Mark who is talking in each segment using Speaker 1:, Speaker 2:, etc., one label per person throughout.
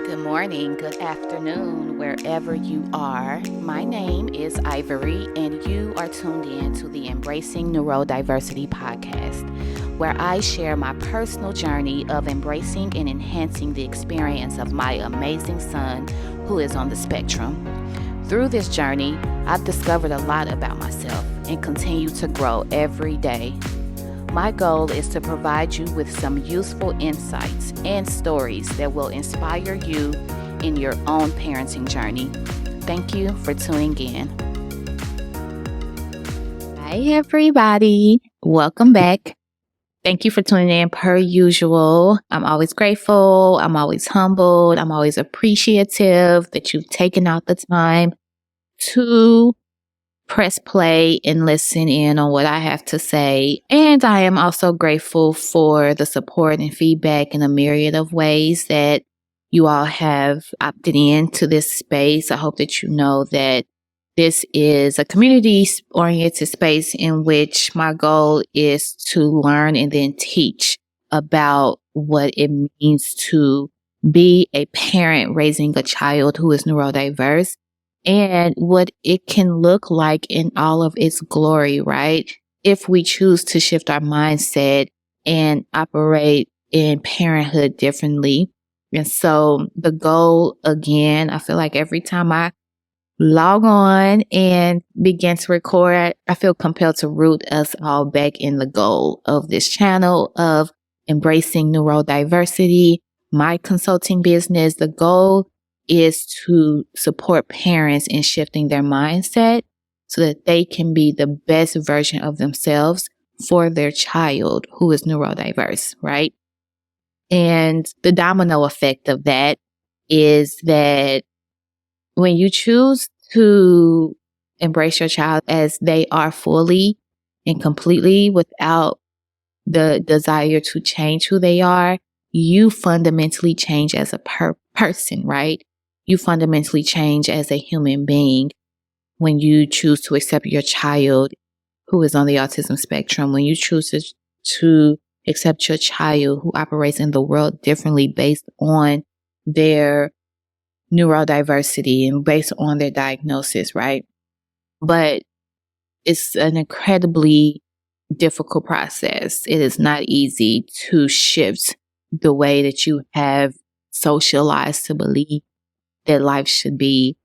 Speaker 1: Good morning, good afternoon, wherever you are. My name is Ivory, and you are tuned in to the Embracing Neurodiversity podcast, where I share my personal journey of embracing and enhancing the experience of my amazing son who is on the spectrum. Through this journey, I've discovered a lot about myself and continue to grow every day. My goal is to provide you with some useful insights and stories that will inspire you in your own parenting journey. Thank you for tuning in. Hi, everybody. Welcome back. Thank you for tuning in per usual. I'm always grateful. I'm always humbled. I'm always appreciative that you've taken out the time to press play and listen in on what I have to say. And I am also grateful for the support and feedback in a myriad of ways that you all have opted in to this space. I hope that you know that this is a community-oriented space in which my goal is to learn and then teach about what it means to be a parent raising a child who is neurodiverse, and what it can look like in all of its glory, right? If we choose to shift our mindset and operate in parenthood differently. And so the goal, again, I feel like every time I log on and begin to record, I feel compelled to root us all back in the goal of this channel of embracing neurodiversity, my consulting business. The goal is to support parents in shifting their mindset so that they can be the best version of themselves for their child who is neurodiverse, right? And the domino effect of that is that when you choose to embrace your child as they are fully and completely without the desire to change who they are, you fundamentally change as a person, right? You fundamentally change as a human being when you choose to accept your child who is on the autism spectrum, when you choose to accept your child who operates in the world differently based on their neurodiversity and based on their diagnosis, right? But it's an incredibly difficult process. It is not easy to shift the way that you have socialized to believe that life should be.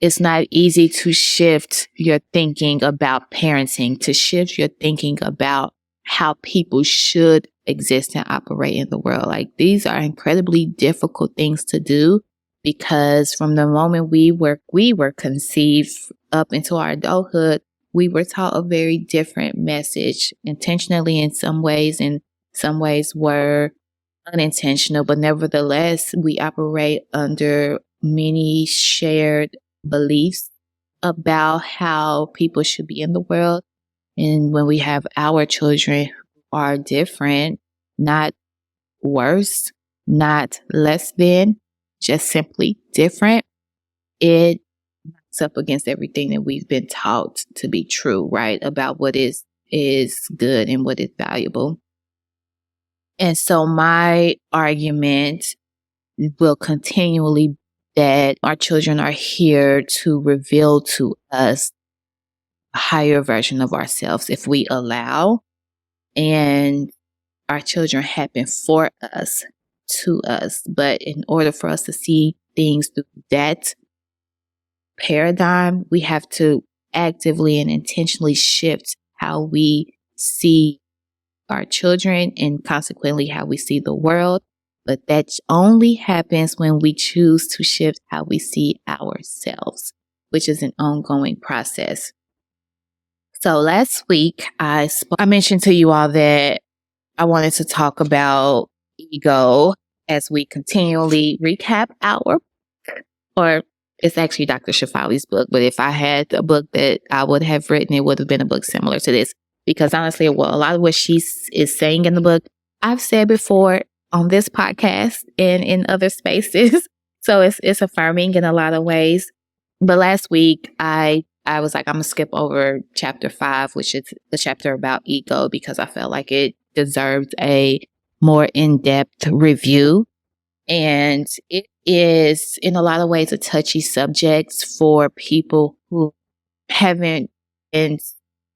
Speaker 1: It's not easy to shift your thinking about parenting, to shift your thinking about how people should exist and operate in the world. Like, these are incredibly difficult things to do because from the moment we were conceived up into our adulthood, we were taught a very different message, intentionally in some ways, and some ways were unintentional, but nevertheless, we operate under many shared beliefs about how people should be in the world. And when we have our children who are different, not worse, not less than, just simply different, it backs up against everything that we've been taught to be true, right? About what is good and what is valuable. And so my argument will continually be that our children are here to reveal to us a higher version of ourselves if we allow, and our children happen for us, to us. But in order for us to see things through that paradigm, we have to actively and intentionally shift how we see our children and consequently how we see the world. But that only happens when we choose to shift how we see ourselves, which is an ongoing process. So last week, I mentioned to you all that I wanted to talk about ego as we continually recap or it's actually Dr. Shafali's book, but if I had a book that I would have written, it would have been a book similar to this. Because honestly, a lot of what she is saying in the book, I've said before on this podcast and in other spaces. So it's affirming in a lot of ways. But last week, I was like, I'm going to skip over chapter 5, which is the chapter about ego, because I felt like it deserved a more in-depth review. And it is, in a lot of ways, a touchy subject for people who haven't been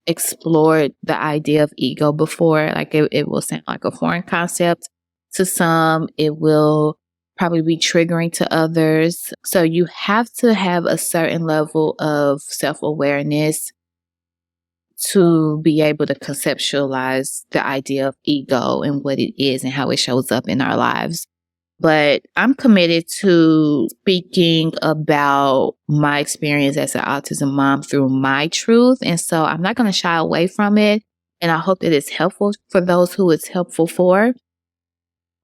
Speaker 1: explored the idea of ego before. Like it will sound like a foreign concept to some. It will probably be triggering to others. So you have to have a certain level of self-awareness to be able to conceptualize the idea of ego and what it is and how it shows up in our lives. But I'm committed to speaking about my experience as an autism mom through my truth. And so I'm not going to shy away from it. And I hope that it's helpful for those who it's helpful for.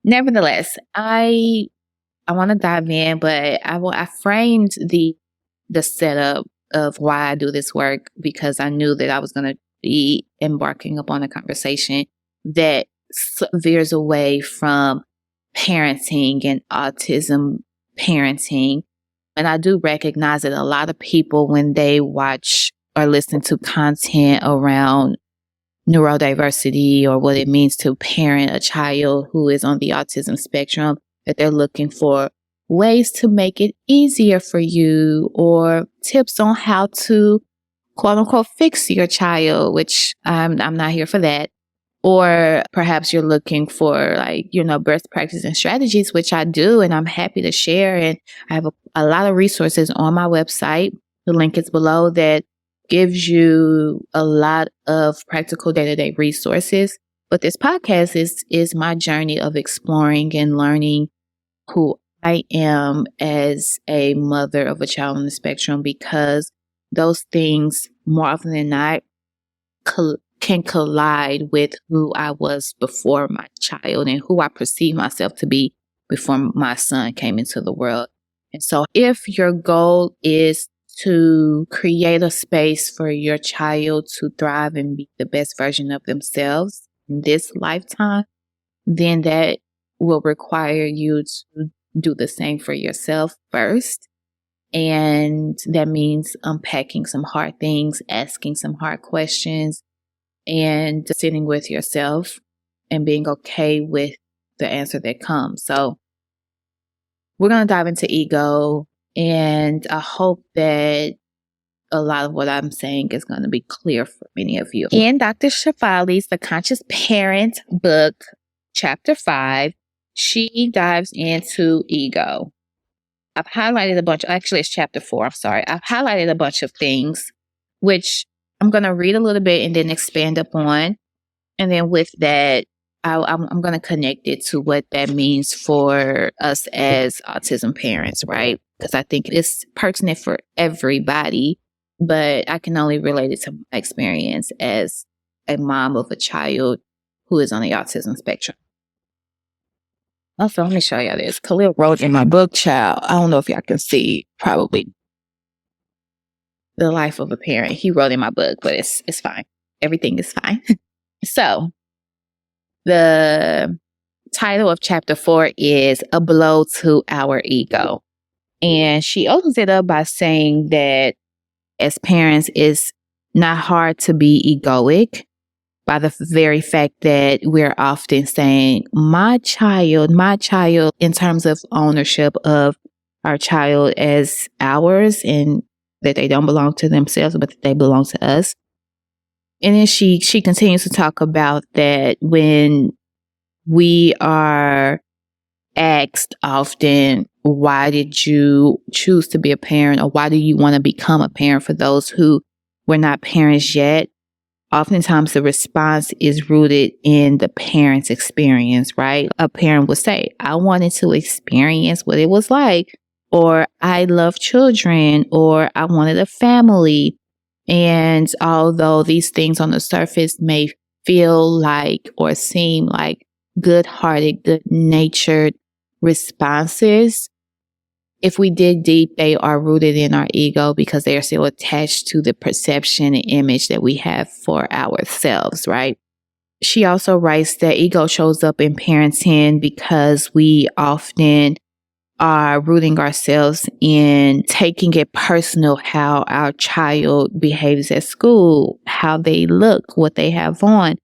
Speaker 1: Nevertheless, I want to dive in, but I framed the setup of why I do this work because I knew that I was going to be embarking upon a conversation that veers away from parenting and autism parenting. And I do recognize that a lot of people, when they watch or listen to content around neurodiversity or what it means to parent a child who is on the autism spectrum, that they're looking for ways to make it easier for you or tips on how to quote unquote fix your child, which I'm not here for that. Or perhaps you're looking for best practices and strategies, which I do, and I'm happy to share. And I have a lot of resources on my website. The link is below that gives you a lot of practical day-to-day resources. But this podcast is my journey of exploring and learning who I am as a mother of a child on the spectrum, because those things more often than not can collide with who I was before my child and who I perceive myself to be before my son came into the world. And so if your goal is to create a space for your child to thrive and be the best version of themselves in this lifetime, then that will require you to do the same for yourself first. And that means unpacking some hard things, asking some hard questions, and sitting with yourself and being okay with the answer that comes. So we're going to dive into ego, and I hope that a lot of what I'm saying is going to be clear for many of you. In Dr. Shefali's The Conscious Parent book, chapter 5, she dives into ego. I've highlighted it's chapter 4, I'm sorry. I've highlighted a bunch of things, which I'm going to read a little bit and then expand upon. And then with that, I'm going to connect it to what that means for us as autism parents, right? Because I think it's pertinent for everybody, but I can only relate it to my experience as a mom of a child who is on the autism spectrum. Also, let me show y'all this. Khalil wrote in my book, child. I don't know if y'all can see, probably, The Life of a Parent. He wrote in my book, but it's fine. Everything is fine. So, the title of chapter 4 is A Blow to Our Ego. And she opens it up by saying that as parents, it's not hard to be egoic by the very fact that we're often saying, my child, in terms of ownership of our child as ours, and that they don't belong to themselves, but that they belong to us. And then she continues to talk about that when we are asked often, why did you choose to be a parent, or why do you want to become a parent, for those who were not parents yet? Oftentimes the response is rooted in the parent's experience, right? A parent would say, I wanted to experience what it was like, or I love children, or I wanted a family. And although these things on the surface may feel like or seem like good-hearted, good-natured responses, if we dig deep, they are rooted in our ego because they are still attached to the perception and image that we have for ourselves, right? She also writes that ego shows up in parenting because we often are rooting ourselves in taking it personal how our child behaves at school, how they look, what they have on.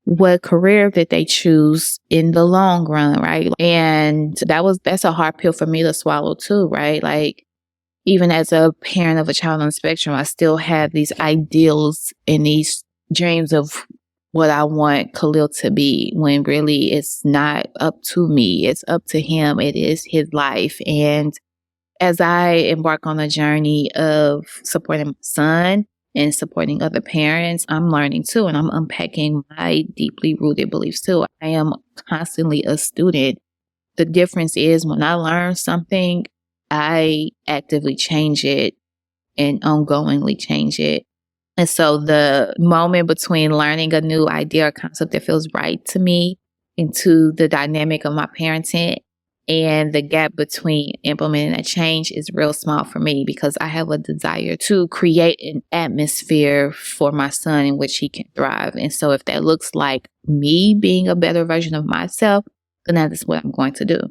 Speaker 1: what career that they choose in the long run, right? And that's a hard pill for me to swallow too, right? Like, even as a parent of a child on the spectrum, I still have these ideals and these dreams of what I want Khalil to be, when really it's not up to me. It's up to him. It is his life. And as I embark on a journey of supporting my son and supporting other parents, I'm learning too, and I'm unpacking my deeply rooted beliefs too. I am constantly a student. The difference is, when I learn something, I actively change it and ongoingly change it. And so the moment between learning a new idea or concept that feels right to me into the dynamic of my parenting, and the gap between implementing a change is real small for me, because I have a desire to create an atmosphere for my son in which he can thrive. And so if that looks like me being a better version of myself, then that is what I'm going to do.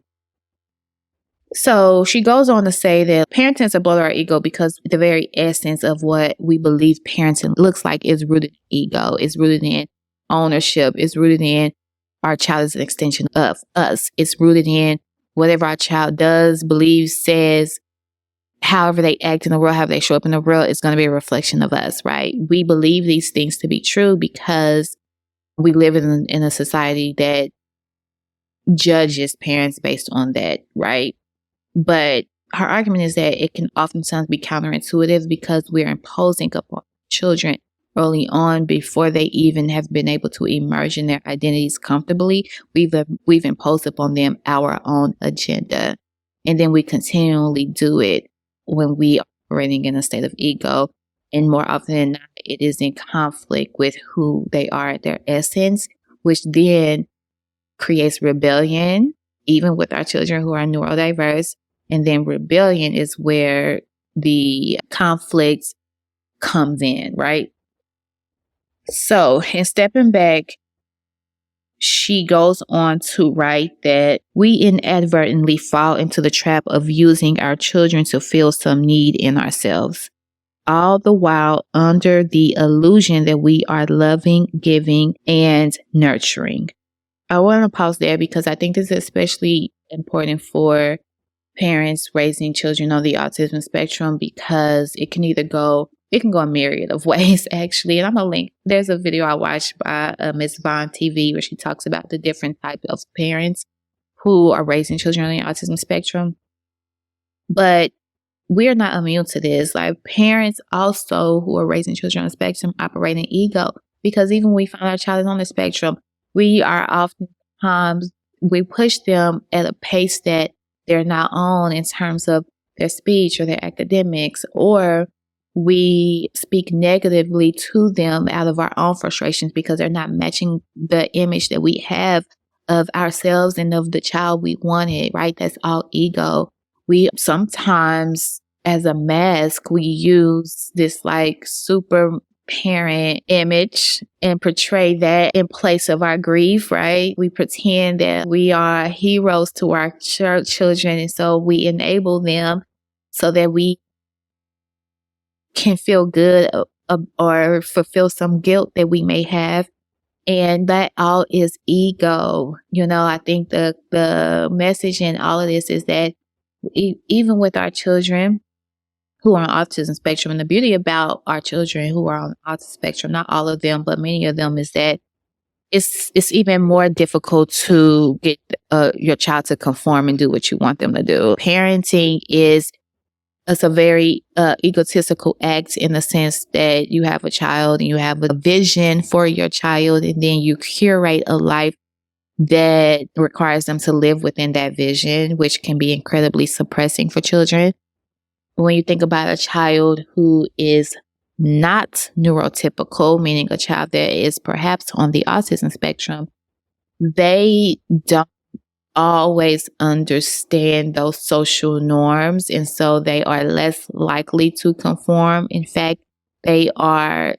Speaker 1: So she goes on to say that parenting is a blow to our ego, because the very essence of what we believe parenting looks like is rooted in ego, is rooted in ownership, is rooted in our child is an extension of us. It's rooted in whatever our child does, believes, says, however they act in the world, however they show up in the world, is going to be a reflection of us, right? We believe these things to be true because we live in a society that judges parents based on that, right? But her argument is that it can oftentimes be counterintuitive, because we're imposing upon children early on, before they even have been able to emerge in their identities comfortably. We've imposed upon them our own agenda. And then we continually do it when we are operating in a state of ego. And more often than not, it is in conflict with who they are at their essence, which then creates rebellion, even with our children who are neurodiverse. And then rebellion is where the conflict comes in, right? So, in stepping back, she goes on to write that we inadvertently fall into the trap of using our children to fill some need in ourselves, all the while under the illusion that we are loving, giving, and nurturing. I want to pause there, because I think this is especially important for parents raising children on the autism spectrum, because it can go a myriad of ways, actually. And I'm going to link, there's a video I watched by Miss Vaughn TV, where she talks about the different types of parents who are raising children on the autism spectrum. But we're not immune to this. Like, parents also who are raising children on the spectrum operate in ego, because even when we find our child is on the spectrum, we are oftentimes, we push them at a pace that they're not on in terms of their speech or their academics, or we speak negatively to them out of our own frustrations, because they're not matching the image that we have of ourselves and of the child we wanted, right? That's all ego. We sometimes, as a mask, we use this like super parent image and portray that in place of our grief, right? We pretend that we are heroes to our children, and so we enable them so that we can feel good or fulfill some guilt that we may have. And that all is ego. I think the message in all of this is that even with our children who are on autism spectrum, and the beauty about our children who are on autism spectrum, not all of them, but many of them, is that it's even more difficult to get your child to conform and do what you want them to do. Parenting it's a very egotistical act, in the sense that you have a child and you have a vision for your child, and then you curate a life that requires them to live within that vision, which can be incredibly suppressing for children. When you think about a child who is not neurotypical, meaning a child that is perhaps on the autism spectrum, they don't always understand those social norms, and so they are less likely to conform. In fact, they are,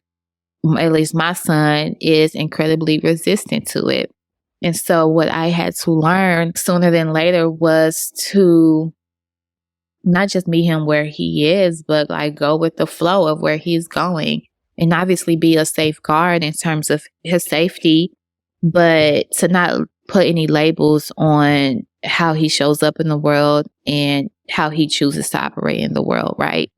Speaker 1: at least my son is, incredibly resistant to it. And so what I had to learn sooner than later was to not just meet him where he is, but like go with the flow of where he's going, and obviously be a safeguard in terms of his safety, but to not put any labels on how he shows up in the world and how he chooses to operate in the world, right?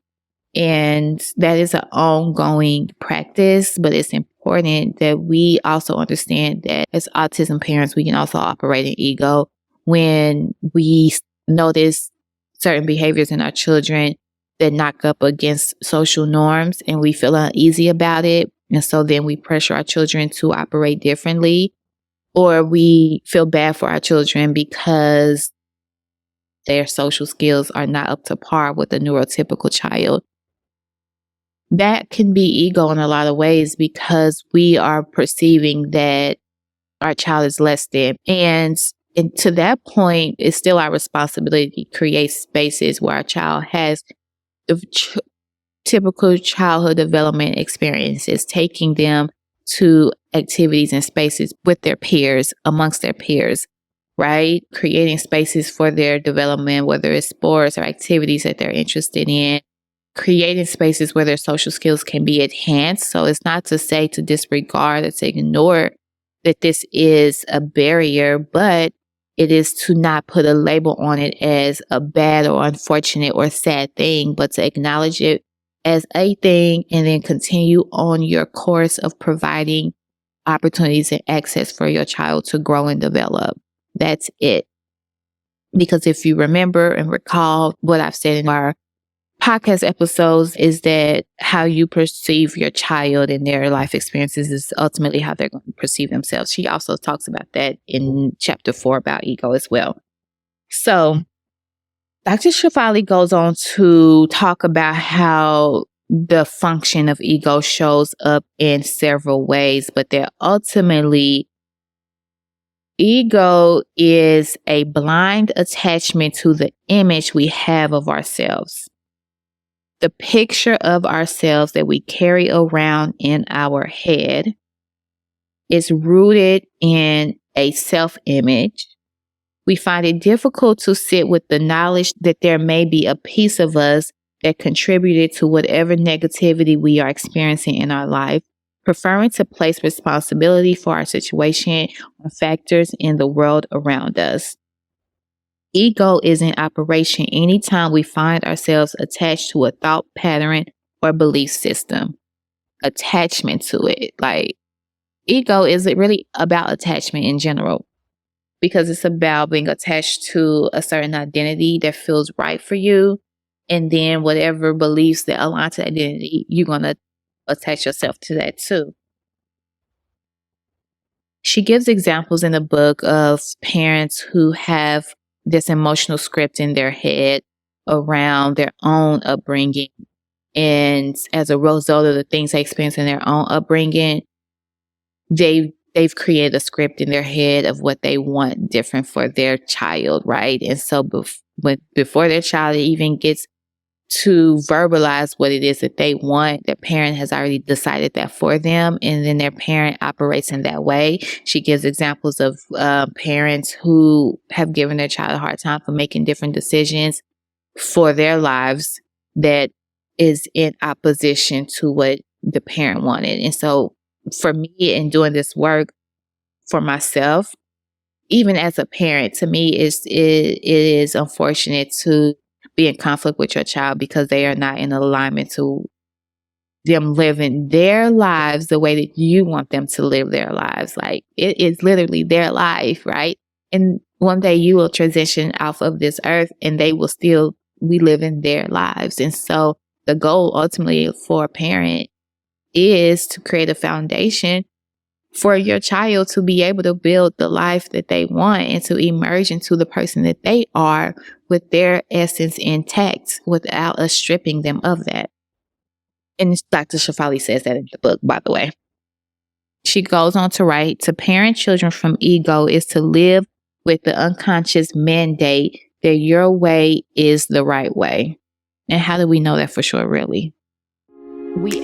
Speaker 1: And that is an ongoing practice, but it's important that we also understand that as autism parents, we can also operate in ego when we notice certain behaviors in our children that knock up against social norms and we feel uneasy about it. And so then we pressure our children to operate differently, or we feel bad for our children because their social skills are not up to par with a neurotypical child. That can be ego in a lot of ways because we are perceiving that our child is less than. And to that point, it's still our responsibility to create spaces where our child has the typical childhood development experiences, taking them to activities and spaces with their peers, amongst their peers, right? Creating spaces for their development, whether it's sports or activities that they're interested in, creating spaces where their social skills can be enhanced. So it's not to say to disregard or to ignore that this is a barrier, but it is to not put a label on it as a bad or unfortunate or sad thing, but to acknowledge it as a thing and then continue on your course of providing opportunities and access for your child to grow and develop. That's it. Because if you remember and recall what I've said in our podcast episodes, is that how you perceive your child and their life experiences is ultimately how they're going to perceive themselves. She also talks about that in chapter 4 about ego as well. So Dr. Shefali goes on to talk about how the function of ego shows up in several ways, but that ultimately ego is a blind attachment to the image we have of ourselves. The picture of ourselves that we carry around in our head is rooted in a self-image. We find it difficult to sit with the knowledge that there may be a piece of us that contributed to whatever negativity we are experiencing in our life, preferring to place responsibility for our situation on factors in the world around us. Ego is in operation anytime we find ourselves attached to a thought pattern or belief system. Attachment to it. Like, ego isn't really about attachment in general, because it's about being attached to a certain identity that feels right for you. And then whatever beliefs that align to identity, you're going to attach yourself to that too. She gives examples in the book of parents who have this emotional script in their head around their own upbringing. And as a result of the things they experience in their own upbringing, they've created a script in their head of what they want different for their child, right? And so before their child even gets to verbalize what it is that they want, their parent has already decided that for them, and then their parent operates in that way. She gives examples of parents who have given their child a hard time for making different decisions for their lives that is in opposition to what the parent wanted. And so for me, in doing this work for myself, even as a parent, to me, it is unfortunate to be in conflict with your child because they are not in alignment to them living their lives the way that you want them to live their lives. Like, it is literally their life, right? And one day you will transition off of this earth and they will still be living their lives. And so the goal ultimately for a parent is to create a foundation for your child to be able to build the life that they want and to emerge into the person that they are with their essence intact without us stripping them of that. And Dr. Shefali says that in the book, by the way. She goes on to write, to parent children from ego is to live with the unconscious mandate that your way is the right way. And how do we know that for sure, really? We